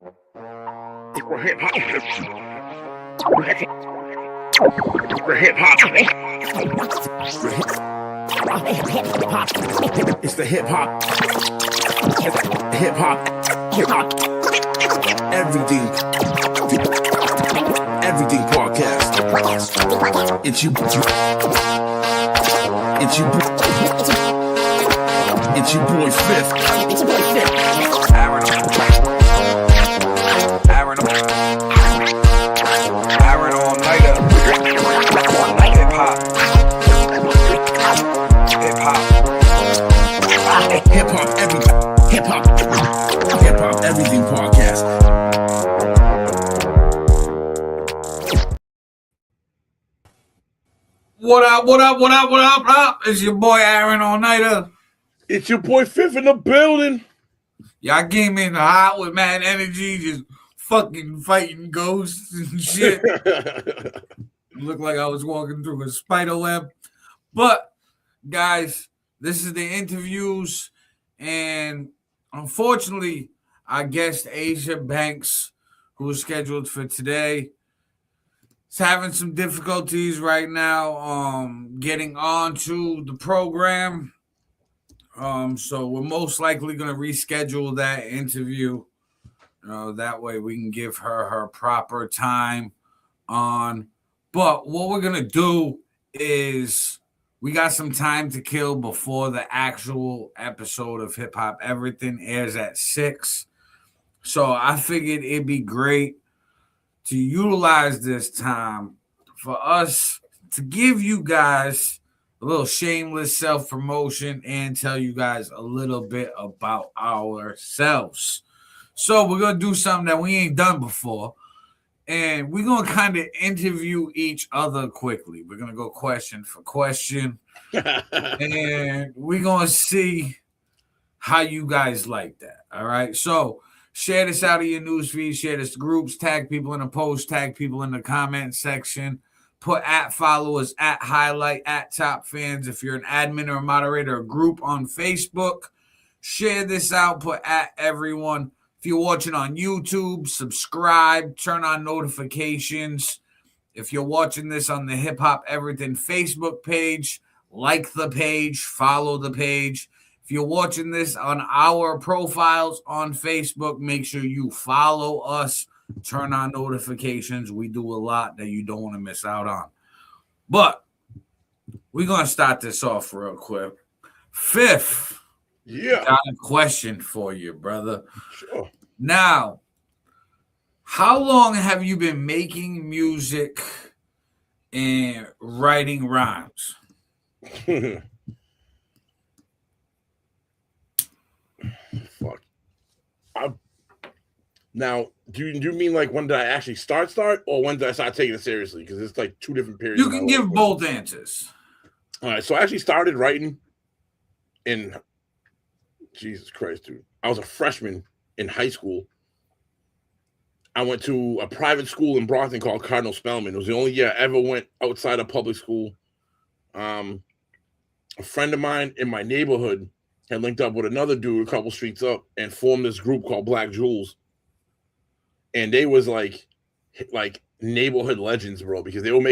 For hip hop. For hip hop. It's the hip hop. Hip hop. Hip hop. Everything. Everything podcast. It's you. It's you. It's your boy Fif. It's your boy Fif. Aaron All Niter. Hip hop. Hip hop. Hip hop everything. Hip hop. Hip hop everything podcast. What up, what up, what up, what up, what up? It's your boy Aaron All Niter. It's your boy Fif in the building. Y'all came in hot with mad energy, just fucking fighting ghosts and shit. Looked like I was walking through a spider web. But, guys, this is the interviews. And unfortunately, our guest Asia Banks, who was scheduled for today, is having some difficulties right now getting onto the program. So we're most likely going to reschedule that interview. That way we can give her proper time on. But what we're going to do is we got some time to kill before the actual episode of Hip Hop Everything airs at 6. So I figured it'd be great to utilize this time for us to give you guys a little shameless self-promotion and tell you guys a little bit about ourselves. So we're going to do something that we ain't done before, and we're going to kind of interview each other quickly. We're going to go question for question, and we're going to see how you guys like that, all right? So share this out of your newsfeed, share this to groups, tag people in the post, tag people in the comment section. Put at followers, at highlight, at top fans. If you're an admin or a moderator, a group on Facebook, share this out. Put at everyone. If you're watching on YouTube, subscribe, turn on notifications. If you're watching this on the Hip Hop Everything Facebook page, like the page, follow the page. If you're watching this on our profiles on Facebook, make sure you follow us. Turn on notifications. We do a lot that you don't want to miss out on. But we're going to start this off real quick. Fif, got a question for you, brother. Sure. Now, how long have you been making music and writing rhymes? Fuck. Now, do you mean like when did I actually start, or when did I start taking it seriously? Because it's like two different periods. You can give both answers. All right, so I actually started writing in, Jesus Christ, dude. I was a freshman in high school. I went to a private school in Brockton called Cardinal Spellman. It was the only year I ever went outside of public school. A friend of mine in my neighborhood had linked up with another dude a couple streets up and formed this group called Black Jewels. And they was like neighborhood legends, bro, because they were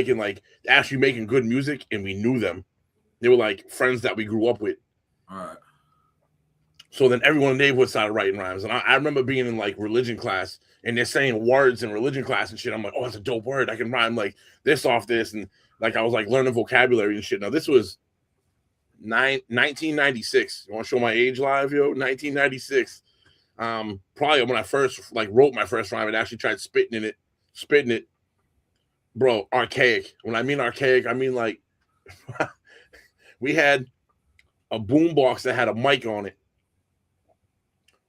actually making good music, and we knew them. They were like friends that we grew up with. All right. So then everyone in the neighborhood started writing rhymes. And I remember being in like religion class, and they're saying words in religion class and shit. I'm like, oh, that's a dope word. I can rhyme like this off this. And like I was like learning vocabulary and shit. Now this was 1996. You want to show my age live, yo? 1996. Probably when I first wrote my first rhyme and actually tried spitting it, bro, archaic. When I mean archaic, I mean like we had a boom box that had a mic on it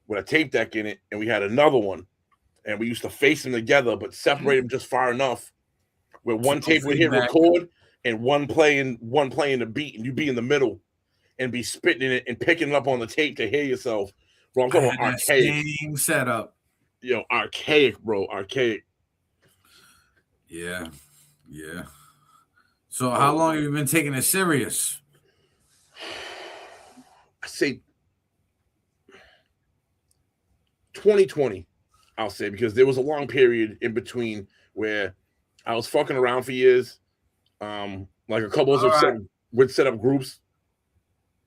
with a tape deck in it, and we had another one, and we used to face them together but separate them just far enough where one tape would hit record and one playing the beat, and you'd be in the middle and be spitting in it and picking it up on the tape to hear yourself. Bro, I'm talking about archaic. Same setup. Yo, archaic, bro. Archaic. Yeah. So how long have you been taking it serious? I say 2020. I'll say, because there was a long period in between where I was fucking around for years. Like a couple All of right, would set up groups.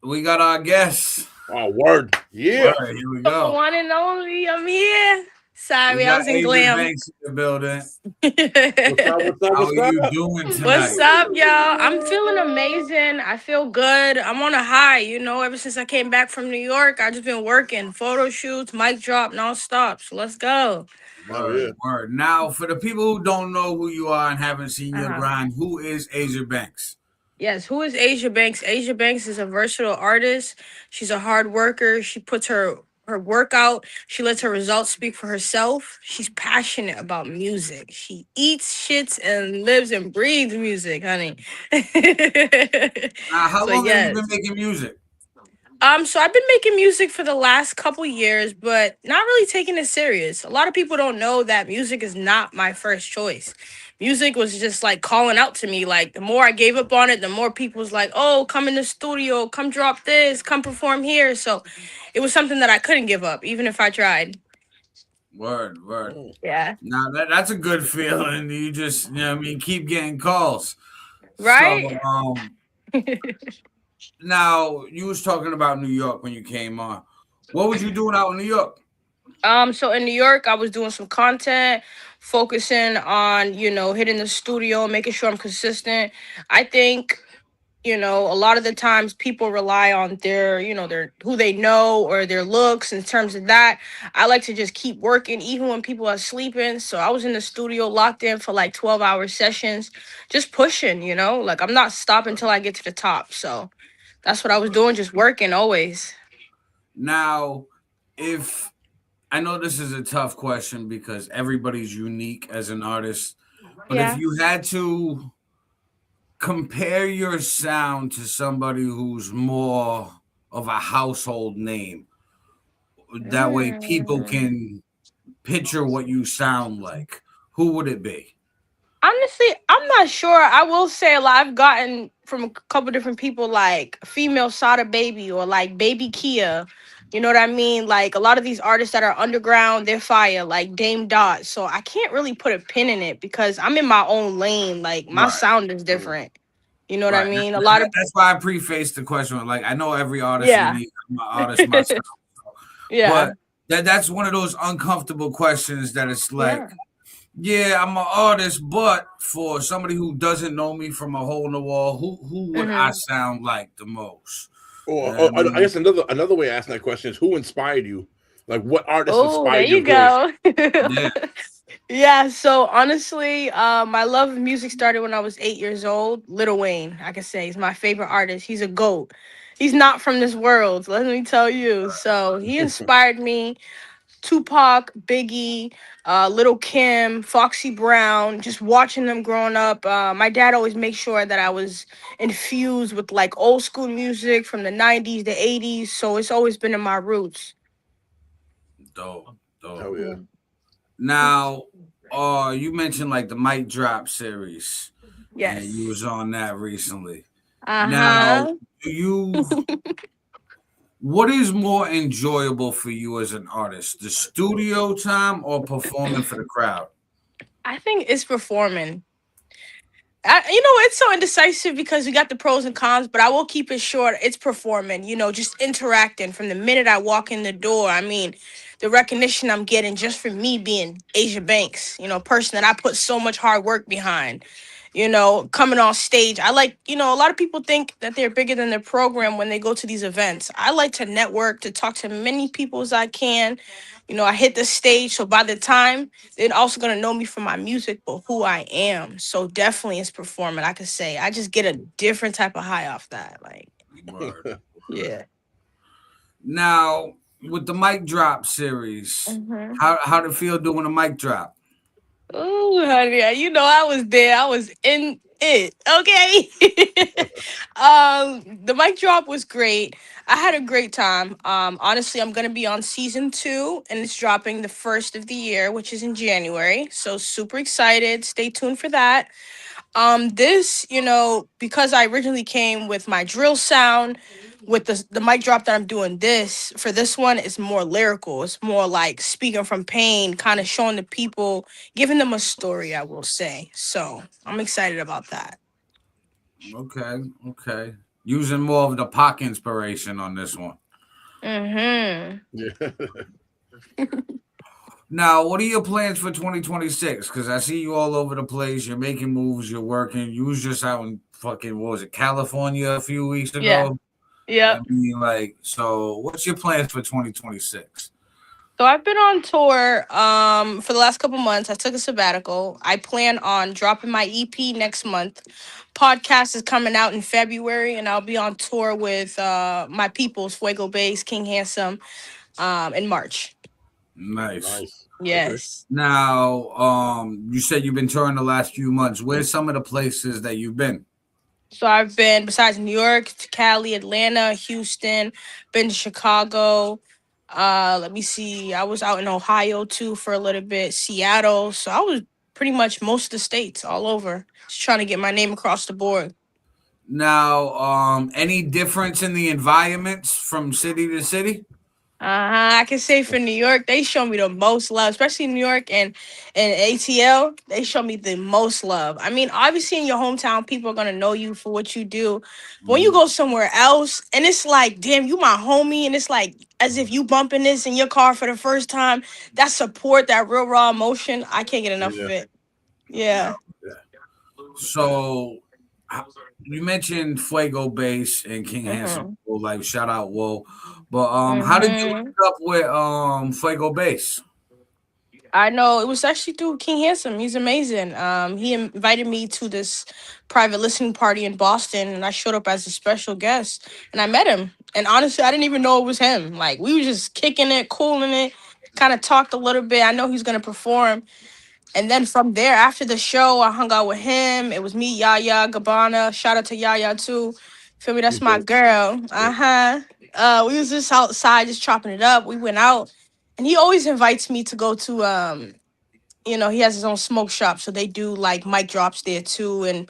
we got our guests. Oh, word, yeah. Word, here we The go. one and only, I'm here. We Sorry, I got was in Asia glam. Banks in the building. What's up? What's up? How What's are you up? doing What's tonight? up, y'all? I'm feeling amazing. I feel good. I'm on a high, ever since I came back from New York. I just been working, photo shoots, mic drop, nonstop. So let's go. Oh yeah. Word, word. Now, for the people who don't know who you are and haven't seen your Uh-huh. grind, who is Asia Banks? Yes, who is Asia Banks? Asia Banks is a versatile artist. She's a hard worker. She puts her work out. She lets her results speak for herself. She's passionate about music. She eats, shits, and lives and breathes music, honey. How So long have you been yes. making music? So I've been making music for the last couple years, but not really taking it serious. A lot of people don't know that music is not my first choice. Music was just like calling out to me. Like the more I gave up on it, the more people was like, "Oh, come in the studio, come drop this, come perform here." So it was something that I couldn't give up, even if I tried. Word, word. Mm. Yeah. Now that's a good feeling. You just, what I mean, keep getting calls. So, Right. now you was talking about New York when you came on. What was you doing out in New York? So in New York, I was doing some content, focusing on, hitting the studio, making sure I'm consistent. I think, a lot of the times people rely on their who they know or their looks in terms of that. I like to just keep working even when people are sleeping. So I was in the studio locked in for like 12-hour sessions, just pushing, like I'm not stopping until I get to the top. So that's what I was doing, just working always. Now, if I know this is a tough question because everybody's unique as an artist, but if Yeah. you had to compare your sound to somebody who's more of a household name, that way people Mm. can picture what you sound like, who would it be? Honestly, I'm not sure. I will say a lot. I've gotten from a couple different people like female Sada Baby or like Baby Kia. You know what I mean? Like a lot of these artists that are underground, they're fire, like Dame Dot. So I can't really put a pin in it because I'm in my own lane. Like my Right. sound is Mm. different. You know what I Right. mean? A lot of That's why I prefaced the question with, like, I know every artist yeah. unique. I'm an artist myself. Yeah. But that's one of those uncomfortable questions that it's like, Yeah. yeah, I'm an artist, but for somebody who doesn't know me from a hole in the wall, who would I Mhm. sound like the most? You Or, know what I I mean? guess another way of asking that question is, who inspired you? Like, what artist Oh, there inspired your you voice? go. Yeah, Yeah, so honestly, my love of music started when I was 8 years old. Lil Wayne, I can say, he's my favorite artist. He's a GOAT. He's not from this world, let me tell you. So he inspired me. Tupac, Biggie, Little Kim, Foxy Brown, just watching them growing up. My dad always made sure that I was infused with like old school music from the 90s, the 80s. So it's always been in my roots. dope, dope. Hell yeah. Now, you mentioned like the Mic Drop series, and you Yes. was on that recently. Now, Uh-huh. do you? What is more enjoyable for you as an artist, the studio time or performing for the crowd? I think it's performing. It's so indecisive because we got the pros and cons, but I will keep it short. It's performing, just interacting from the minute I walk in the door. I mean, the recognition I'm getting just for me being Asia Banks, person that I put so much hard work behind, coming on stage. I like, a lot of people think that they're bigger than their program when they go to these events. I like to network, to talk to many people as I can. I hit the stage, so by the time they're also gonna know me for my music, but who I am. So definitely it's performing. I could say I just get a different type of high off that. Like, Word, word. yeah. Now, with the Mic Drop series, Hmm. how did it feel doing a mic drop? Oh, honey, I was there. I was in it. Okay. The mic drop was great. I had a great time. Honestly, I'm gonna be on season 2, and it's dropping the first of the year, which is in January. So super excited. Stay tuned for that. This, because I originally came with my drill sound. with the mic drop that I'm doing this for this one, it's more lyrical. It's more like speaking from pain, kind of showing the people, giving them a story, I will say. So I'm excited about that. Okay, okay. Using more of the Pac inspiration on this one. Mm-hmm. Yeah. Now, what are your plans for 2026? Because I see you all over the place. You're making moves. You're working. You was just out in fucking, what was it, California a few weeks Yeah. ago. I Yep. mean, like, so what's your plans for 2026? So I've been on tour for the last couple months. I took a sabbatical. I plan on dropping my EP next month. Podcast is coming out in February, and I'll be on tour with my peoples, Fuego Bass, King Handsome, in March. Nice. Nice. Okay. Yes. Now, you said you've been touring the last few months. Where's some of the places that you've been? So I've been besides New York to Cali, Atlanta, Houston, been to Chicago. Let me see. I was out in Ohio too for a little bit, Seattle. So I was pretty much most of the states all over. Just trying to get my name across the board. Now, any difference in the environments from city to city? I can say for New York, they show me the most love, especially New York and ATL. They show me the most love. I mean, obviously in your hometown, people are gonna know you for what you do. But when you Mhm. go somewhere else, and it's like, damn, you my homie, and it's like as if you bumping this in your car for the first time. That support, that real raw emotion, I can't get enough Yeah. of it. No. Yeah. Yeah. So, you mentioned Fuego Bass and King Handsome. Mm-hmm. Well, like shout out, whoa. But how did you Mm-hmm. link up with Fuego Bass? I know it was actually through King Handsome. He's amazing. He invited me to this private listening party in Boston, and I showed up as a special guest. And I met him. And honestly, I didn't even know it was him. Like we were just kicking it, cooling it, kind of talked a little bit. I know he's gonna perform, and then from there, after the show, I hung out with him. It was me, Yaya, Gabbana. Shout out to Yaya too. Feel me? That's He's my dope. girl. Yeah. Uh-huh. We was just outside, just chopping it up. We went out, and he always invites me to go to he has his own smoke shop, so they do like mic drops there too, and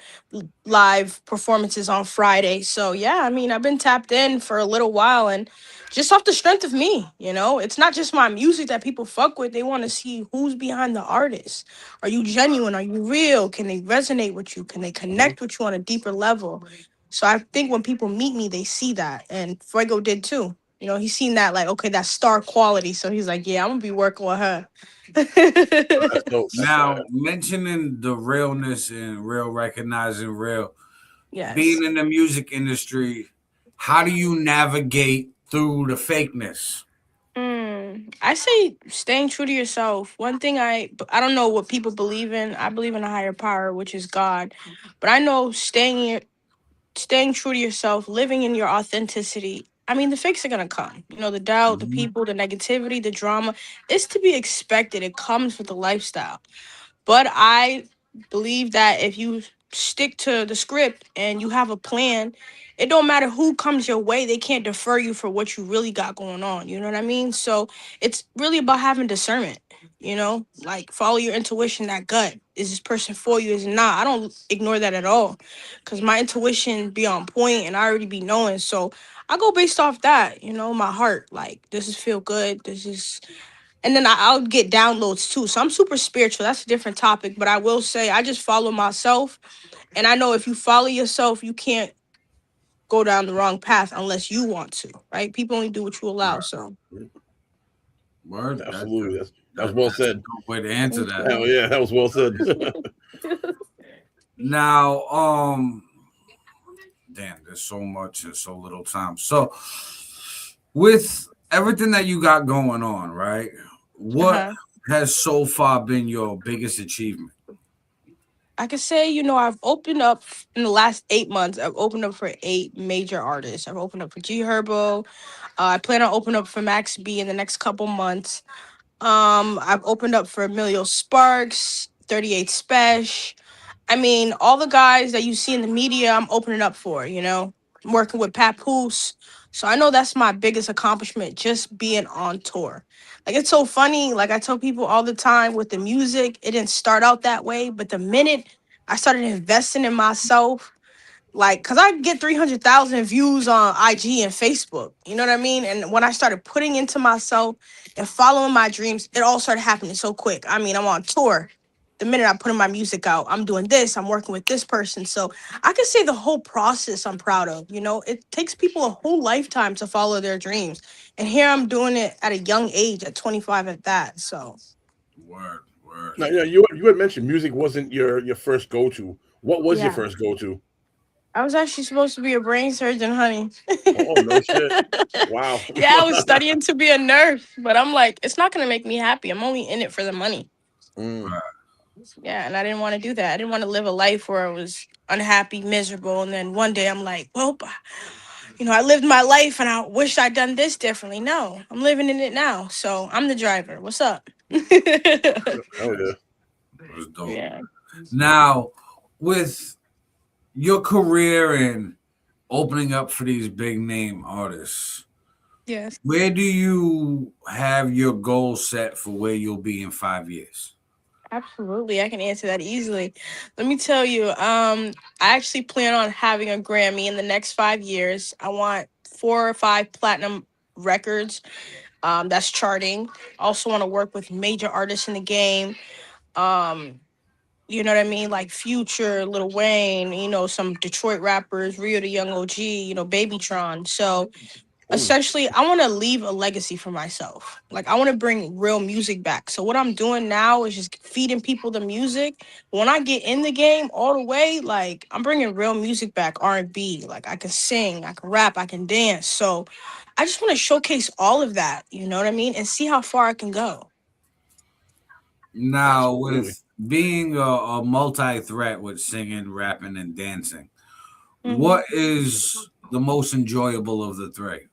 live performances on Friday. So yeah, I mean, I've been tapped in for a little while, and just off the strength of me, it's not just my music that people fuck with. They want to see who's behind the artist. Are you genuine? Are you real? Can they resonate with you? Can they Uh-huh. connect with you on a deeper level? So I think when people meet me, they see that, and Fuego did too. He's seen that, like, okay, that star quality. So he's like, yeah, I'm gonna be working with her. That's dope. That's Now, mentioning the realness and real recognizing real, Yes. being in the music industry, how do you navigate through the fakeness? I say staying true to yourself. One thing I don't know what people believe in. I believe in a higher power, which is God. But I know staying true to yourself, living in your authenticity. I mean, the fakes are gonna come. The doubt, the Mhm. people, the negativity, the drama. It's to be expected. It comes with the lifestyle. But I believe that if you stick to the script and you have a plan, it don't matter who comes your way, they can't defer you for what you really got going on. You know what I mean? So it's really about having discernment, like follow your intuition, that gut. Is this person for you? Is it not? I don't ignore that at all. Cause my intuition be on point and I already be knowing. So I go based off that, my heart. Like this is feel good. This is and then I'll get downloads too. So I'm super spiritual. That's a different topic. But I will say I just follow myself. And I know if you follow yourself, you can't go down the wrong path unless you want to, right? People only do what you allow. So right. Word. Absolutely. That's well That's a said. good way to answer that. Hell yeah, that was well said. Now, damn, there's so much and so little time. So, with everything that you got going on, right? What uh-huh. has so far been your biggest achievement? I can say, I've opened up in the last 8 months. I've opened up for 8 major artists. I've opened up for G Herbo. I plan on opening up for Max B in the next couple months. I've opened up for Emilio Sparks, 38 Special. I mean, all the guys that you see in the media, I'm opening up for, I'm working with Papoose. So I know that's my biggest accomplishment, just being on tour. Like, it's so funny. Like, I tell people all the time with the music, it didn't start out that way. But the minute I started investing in myself, like, cause I get 300,000 views on IG and Facebook. You know what I mean? And when I started putting into myself and following my dreams, it all started happening so quick. I mean, I'm on tour. The minute I'm putting my music out, I'm doing this. I'm working with this person. So I can say the whole process I'm proud of. You know, it takes people a whole lifetime to follow their dreams, and here I'm doing it at a young age, at 25 at that. So Word, word. Now, yeah, you had mentioned music wasn't your first go to. What was your yeah, first go to? I was actually supposed to be a brain surgeon, honey. Oh, no shit. Wow. Yeah, I was studying to be a nurse, but I'm like, it's not gonna make me happy. I'm only in it for the money. Mm. Right. Yeah, and I didn't want to do that. I didn't want to live a life where I was unhappy, miserable, and then one day I'm like, well, I lived my life and I wish I'd done this differently. No, I'm living in it now, so I'm the driver. What's up? Hell yeah. It was dope. Yeah. Now, with your career and opening up for these big name artists, Yes. where do you have your goal set for where you'll be in 5 years? Absolutely, I can answer that easily. Let me tell you, I actually plan on having a Grammy in the next 5 years. I want 4 or 5 platinum records. That's charting. Also want to work with major artists in the game. Um, you know what I mean? Like Future, Lil Wayne, some Detroit rappers, Rio the Young OG, Babytron. So Ooh. essentially I want to leave a legacy for myself. Like I want to bring real music back. So what I'm doing now is just feeding people the music. When I get in the game all the way, like I'm bringing real music back, R&B. Like I can sing, I can rap, I can dance. So I just want to showcase all of that, you know what I mean, and see how far I can go. Now, Absolutely. with being a multi-threat with singing, rapping, and dancing, Mhm. what is the most enjoyable of the three?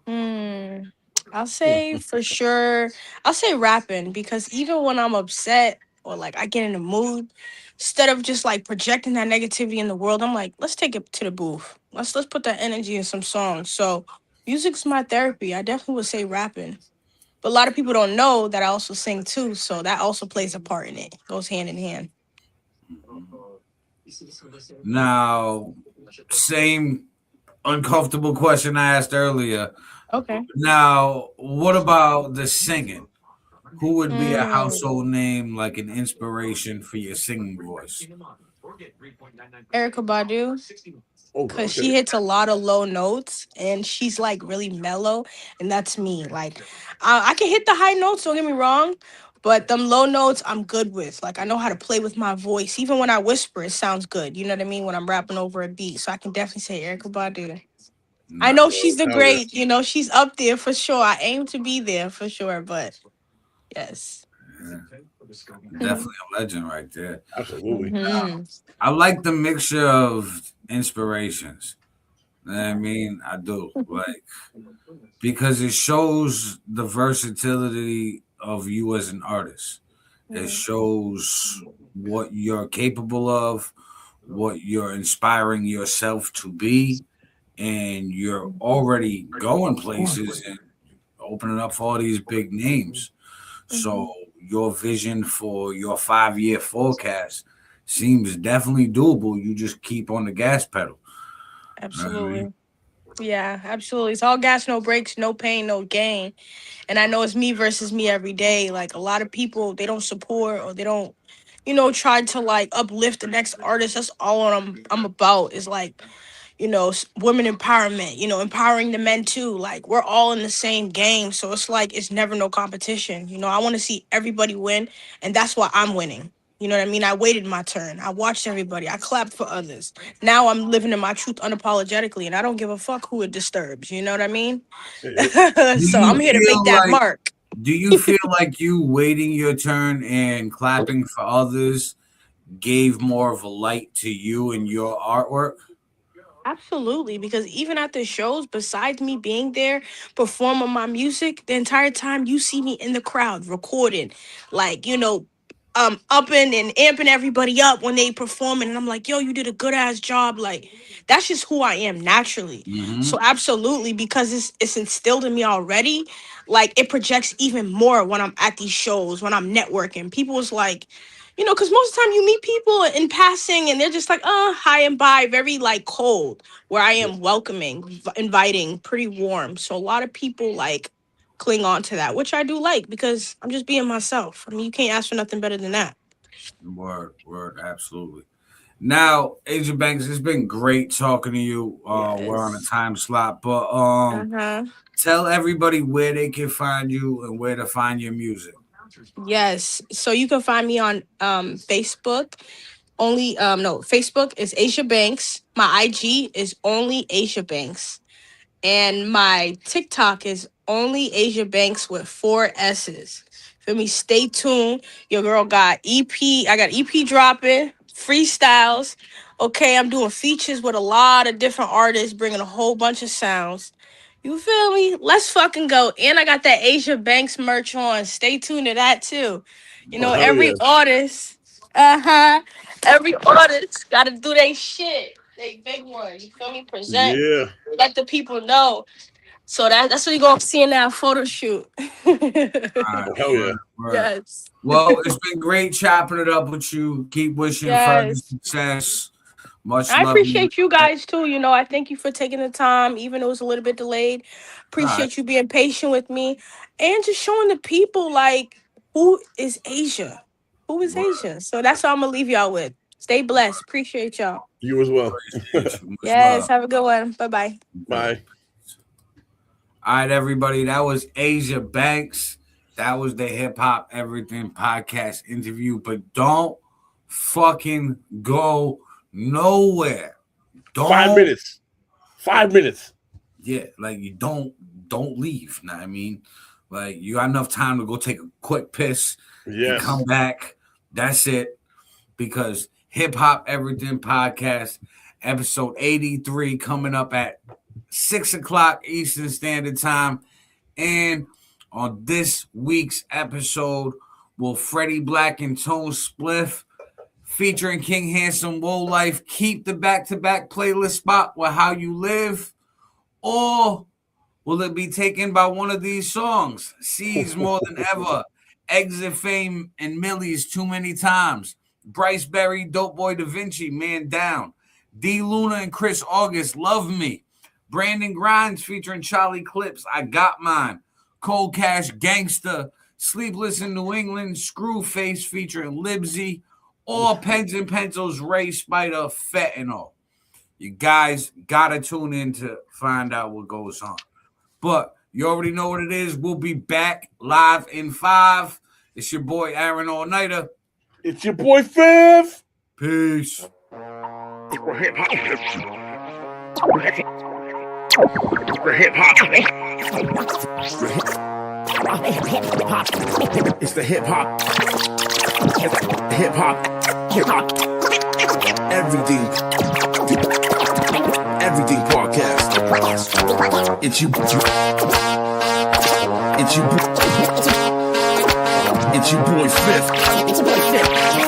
Hmm. I'll say for sure. I'll say rapping because even when I'm upset or like I get in the mood, instead of just like projecting that negativity in the world, I'm like, let's take it to the booth. Let's put that energy in some songs. So music's my therapy. I definitely would say rapping. But a lot of people don't know that I also sing too, so that also plays a part in it. Goes hand in hand. Now, same uncomfortable question I asked earlier. Okay. Now, what about the singing? Who would be a Mm. household name, like an inspiration for your singing voice? Erica Badu. Oh, Cause okay. she hits a lot of low notes and she's like really mellow, and that's me. Like, I can hit the high notes. Don't get me wrong, but them low notes I'm good with. Like, I know how to play with my voice. Even when I whisper, it sounds good. You know what I mean? When I'm rapping over a beat, so I can definitely say Erica Badu. I know Nice. she's the Hell yeah. great. She's up there for sure. I aim to be there for sure. But yes. Yeah, definitely a legend right there. Absolutely. Hmm. I like the mixture of inspirations. I mean, I do. Like, because it shows the versatility of you as an artist. It shows what you're capable of, what you're inspiring yourself to be, and you're already going places and opening up for all these big names. So your vision for your 5 year forecast seems definitely doable. You just keep on the gas pedal. You know what I mean? Absolutely. Yeah, absolutely. It's all gas, no breaks, no pain, no gain. And I know it's me versus me every day. Like a lot of people, they don't support or they don't, try to like uplift the next artist. That's all I'm about is like, women empowerment, empowering the men too. Like we're all in the same game. So it's like it's never no competition. I want to see everybody win, and that's why I'm winning. You know what I mean? I waited my turn. I watched everybody. I clapped for others. Now I'm living in my truth unapologetically, and I don't give a fuck who it disturbs. You know what I mean? Yep. Do So you I'm here to make feel that like mark. do you feel like you waiting your turn and clapping for others gave more of a light to you and your artwork? Absolutely, because even at the shows, besides me being there performing my music, the entire time you see me in the crowd recording, like upping and amping everybody up when they performing, and I'm like, yo, you did a good ass job. Like that's just who I am naturally. So Hmm. absolutely, because it's instilled in me already. Like it projects even more when I'm at these shows, when I'm networking. People's like, you know, because most of the time you meet people in passing and they're just like, hi and bye, very like cold, where I am welcoming, inviting, pretty warm. So a lot of people like cling on to that, which I do like because I'm just being myself. I mean, you can't ask for nothing better than that. Word, absolutely. Now, Asia Banks, it's been great talking to you. We're on a Yes. time slot, but Uh-huh. tell everybody where they can find you and where to find your music. Yes. So you can find me on Facebook. Facebook is Asia Banks. My IG is only Asia Banks. And my TikTok is only Asia Banks with 4 S's. Feel me? Stay tuned. Your girl got EP. I got EP dropping, freestyles. Okay, I'm doing features with a lot of different artists, bringing a whole bunch of sounds. You feel me? Let's fucking go. And I got that Asia Banks merch on. Stay tuned to that too. You Oh, know, hell every yeah. artist, every artist got to do their shit. They big one. You feel me? Present. Yeah. Let the people know. So that's what you're gonna see in that photo shoot. All right, Oh, hell yeah. word. Yes. Well, it's been great chopping it up with you. Keep wishing further Yes. success. Much I love. appreciate you guys too. You know, I thank you for taking the time, even though it was a little bit delayed. Appreciate you being patient with me and just showing the people like who is Asia. Who is Word. Asia? So that's all I'm gonna leave y'all with. Stay blessed. Appreciate y'all. You as well. Much Yes, love. have a good one. Bye-bye. Bye. All right, everybody. That was Asia Banks. That was the Hip Hop Everything podcast interview. But don't fucking go nowhere. Don't 5 minutes. 5 minutes. Yeah, like you don't leave. Know what I mean? Like you got enough time to go take a quick piss and Yes. come back. That's it. Because Hip Hop Everything Podcast, episode 83, coming up at 6:00 Eastern Standard Time. And on this week's episode, will Freddie Black and Tone Spliff featuring King Handsome Woe Life keep the back-to-back playlist spot with How You Live? Or will it be taken by one of these songs? Seize More Than Ever, Exit Fame and Millie's Too Many Times, Bryce Berry, Dope Boy Da Vinci, Man Down, D Luna and Chris August, Love Me, Brandon Grimes featuring Charlie Clips, I Got Mine, Cold Cash, Gangsta, Sleepless in New England, Screwface featuring Libsy, or Pens and Pencils, Ray Spider, Fentanyl. You guys gotta tune in to find out what goes on. But you already know what it is. We'll be back live in 5. It's your boy Aaron All Niter. It's your boy Fif. Peace. It's the hip hop everything podcast. It's you boy Fif.